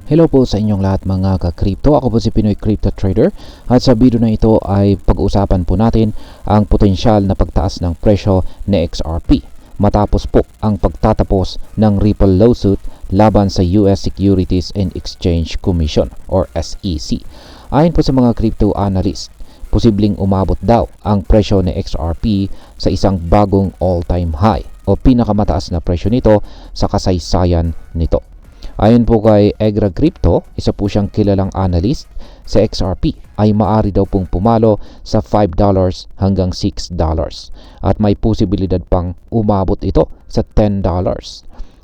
Hello po sa inyong lahat mga ka-crypto. Ako po si Pinoy Crypto Trader at sa video na ito ay pag-usapan po natin ang potensyal na pagtaas ng presyo ni XRP matapos po ang pagtatapos ng Ripple lawsuit laban sa US Securities and Exchange Commission or SEC. Ayon po sa mga crypto analyst, posibleng umabot daw ang presyo ni XRP sa isang bagong all-time high o pinakamataas na presyo nito sa kasaysayan nito. Ayon po kay Egra Crypto, isa po siyang kilalang analyst, sa XRP ay maaari daw pong pumalo sa $5 hanggang $6 at may posibilidad pang umabot ito sa $10.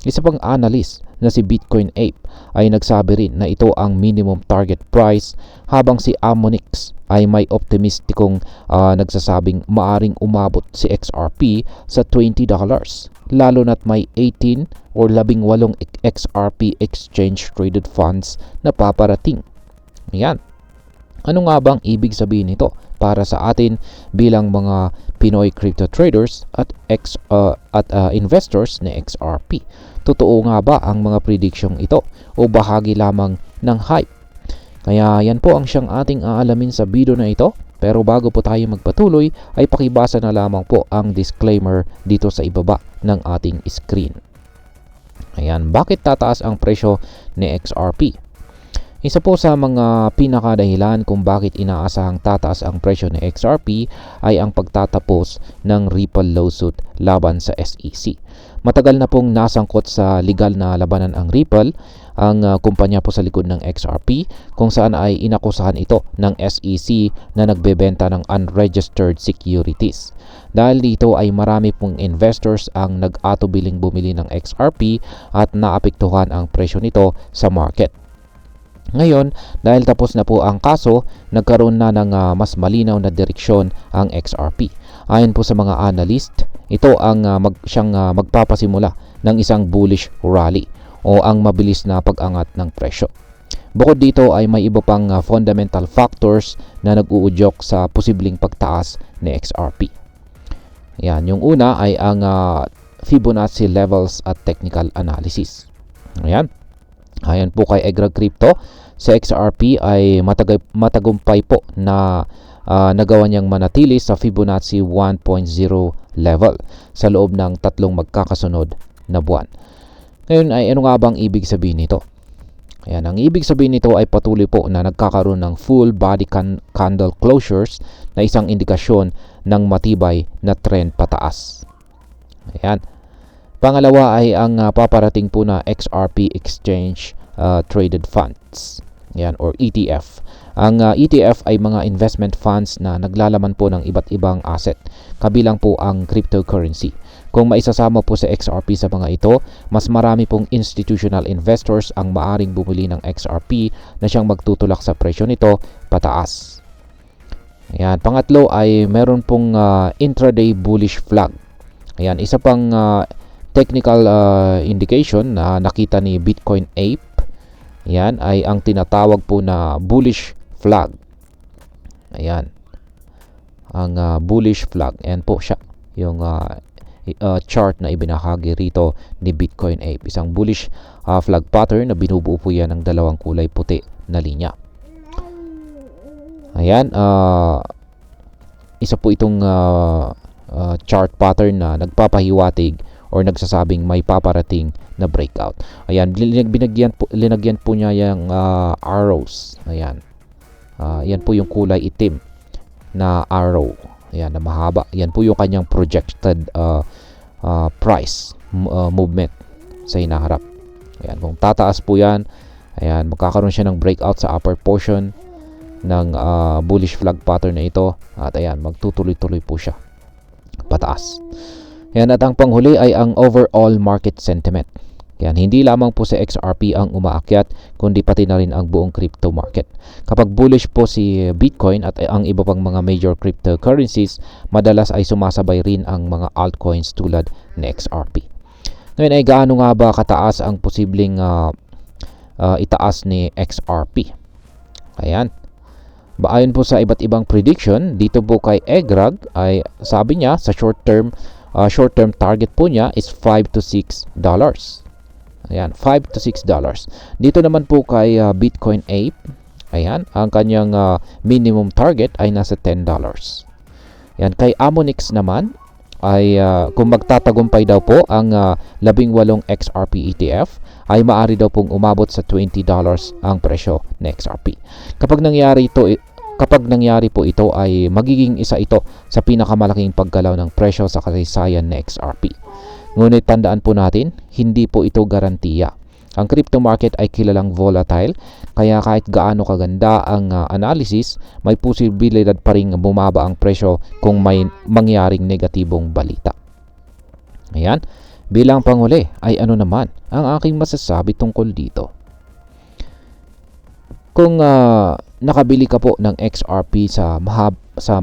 Isa pang analyst na si Bitcoin Ape ay nagsabi rin na ito ang minimum target price, habang si Ammonix ay may optimistikong nagsasabing maaring umabot si XRP sa $20, lalo na't may 18 or 18 XRP exchange traded funds na paparating. Ayan. Ano nga bang ibig sabihin nito para sa atin bilang mga Pinoy crypto traders at investors na XRP? Totoo nga ba ang mga prediction ito o bahagi lamang ng hype? Kaya yan po ang siyang ating aalamin sa video na ito. Pero bago po tayo magpatuloy ay pakibasa na lamang po ang disclaimer dito sa ibaba ng ating screen. Ayan, bakit tataas ang presyo ni XRP? Isa po sa mga pinakadahilan kung bakit inaasahang tataas ang presyo ni XRP ay ang pagtatapos ng Ripple lawsuit laban sa SEC. Matagal na pong nasangkot sa legal na labanan ang Ripple, ang kumpanya po sa likod ng XRP, kung saan ay inakusahan ito ng SEC na nagbebenta ng unregistered securities. Dahil dito ay marami pong investors ang nag-atubiling bumili ng XRP at naapektuhan ang presyo nito sa market. Ngayon, dahil tapos na po ang kaso, nagkaroon na ng mas malinaw na direksyon ang XRP. Ayon po sa mga analyst, ito ang siyang magpapasimula ng isang bullish rally o ang mabilis na pag-angat ng presyo. Bukod dito ay may iba pang fundamental factors na nag-uudyok sa posibleng pagtaas ni XRP. Yan, yung una ay ang Fibonacci levels at technical analysis. Ayan. Ayon po kay Egra Crypto, sa XRP ay matagumpay po na nagawa niyang manatili sa Fibonacci 1.0 level sa loob ng 3 magkakasunod na buwan. Ngayon ay ano nga bang ibig sabihin nito? Ayan, ang ibig sabihin nito ay patuloy po na nagkakaroon ng full body candle closures na isang indikasyon ng matibay na trend pataas. Ayan. Pangalawa ay ang paparating po na XRP Exchange Traded Funds. Ayan, or ETF. Ang ETF ay mga investment funds na naglalaman po ng iba't ibang asset, kabilang po ang cryptocurrency. Kung maisasama po sa XRP sa mga ito, mas marami pong institutional investors ang maaring bumili ng XRP na siyang magtutulak sa presyo nito pataas. Ayan. Pangatlo ay meron pong intraday bullish flag. Ayan, isa pang technical indication na nakita ni Bitcoin Ape, ayan, ay ang tinatawag po na bullish flag. Ayan, ang bullish flag. Ayan po siya, yung chart na ibinahagi rito ni Bitcoin Ape. Isang bullish flag pattern na binubuo po yan ng dalawang kulay puti na linya. Ayan, isa po itong chart pattern na nagpapahiwatig or nagsasabing may paparating na breakout. Ayan, linagyan po niya yung arrows. Ayan. Yan po yung kulay itim na arrow. Ayan, na mahaba. Yan po yung kanyang projected price movement sa hinaharap. Ayan, kung tataas po yan, ayan, magkakaroon siya ng breakout sa upper portion ng bullish flag pattern na ito. At ayan, magtutuloy-tuloy po siya pataas. Yan, at ang panghuli ay ang overall market sentiment. Yan, hindi lamang po sa XRP ang umaakyat, kundi pati na rin ang buong crypto market. Kapag bullish po si Bitcoin at ang iba pang mga major cryptocurrencies, madalas ay sumasabay rin ang mga altcoins tulad ng XRP. Ngayon ay gaano nga ba kataas ang posibleng itaas ni XRP? Ayan. Ayon po sa iba't ibang prediction, dito po kay Egrag ay sabi niya sa short term target po niya is $5 to $6. Ayan, $5 to $6. Dito naman po kay Bitcoin Ape, ayan, ang kanyang minimum target ay nasa $10. Ayan, kay Ammonix naman ay kung magtatagumpay daw po ang 18 XRP ETF ay maaari daw pong umabot sa $20 ang presyo ng XRP. Kapag nangyari po ito ay magiging isa ito sa pinakamalaking paggalaw ng presyo sa kasaysayan ng XRP. Ngunit tandaan po natin, hindi po ito garantiya. Ang crypto market ay kilalang volatile, kaya kahit gaano kaganda ang analysis, may posibilidad pa rin bumaba ang presyo kung may mangyaring negatibong balita. Ayan, bilang panghuli ay ano naman ang aking masasabi tungkol dito. Kung nakabili ka po ng XRP sa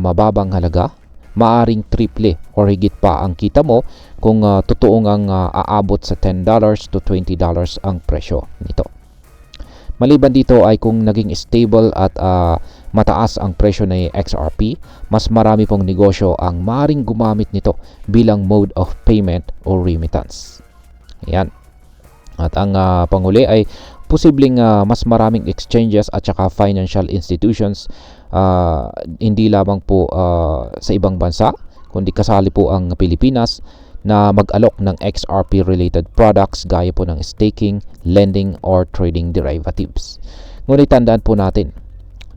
mababang halaga, maaring triple o higit pa ang kita mo kung totoong ang aabot sa $10 to $20 ang presyo nito. Maliban dito ay kung naging stable at mataas ang presyo ng XRP, mas marami pong negosyo ang maaring gumamit nito bilang mode of payment o remittance. Ayan. At ang panghuli ay posibleng mas maraming exchanges at saka financial institutions, hindi lamang po sa ibang bansa, kundi kasali po ang Pilipinas na mag-alok ng XRP related products gaya po ng staking, lending, or trading derivatives. Ngunit tandaan po natin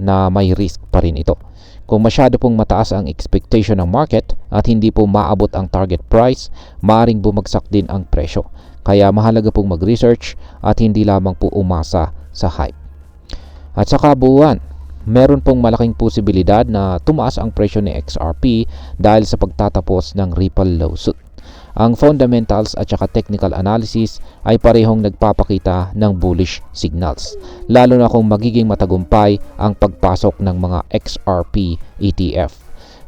na may risk pa rin ito. Kung masyado pong mataas ang expectation ng market at hindi po maabot ang target price, maaring bumagsak din ang presyo. Kaya mahalaga pong mag-research at hindi lamang po umasa sa hype. At sa kabuuan, meron pong malaking posibilidad na tumaas ang presyo ni XRP dahil sa pagtatapos ng Ripple lawsuit. Ang fundamentals at saka technical analysis ay parehong nagpapakita ng bullish signals, lalo na kung magiging matagumpay ang pagpasok ng mga XRP ETF.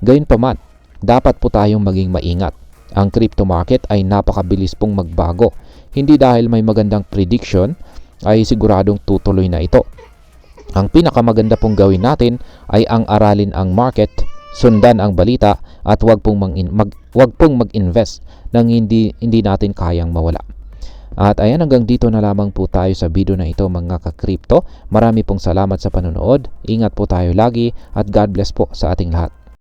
Gayunpaman, dapat po tayong maging maingat. Ang crypto market ay napakabilis pong magbago. Hindi dahil may magandang prediction ay siguradong tutuloy na ito. Ang pinakamaganda pong gawin natin ay ang aralin ang market, sundan ang balita at wag pong mag-invest nang hindi natin kayang mawala. At ayan, hanggang dito na lamang po tayo sa video na ito mga ka-crypto. Marami pong salamat sa panonood. Ingat po tayo lagi at God bless po sa ating lahat.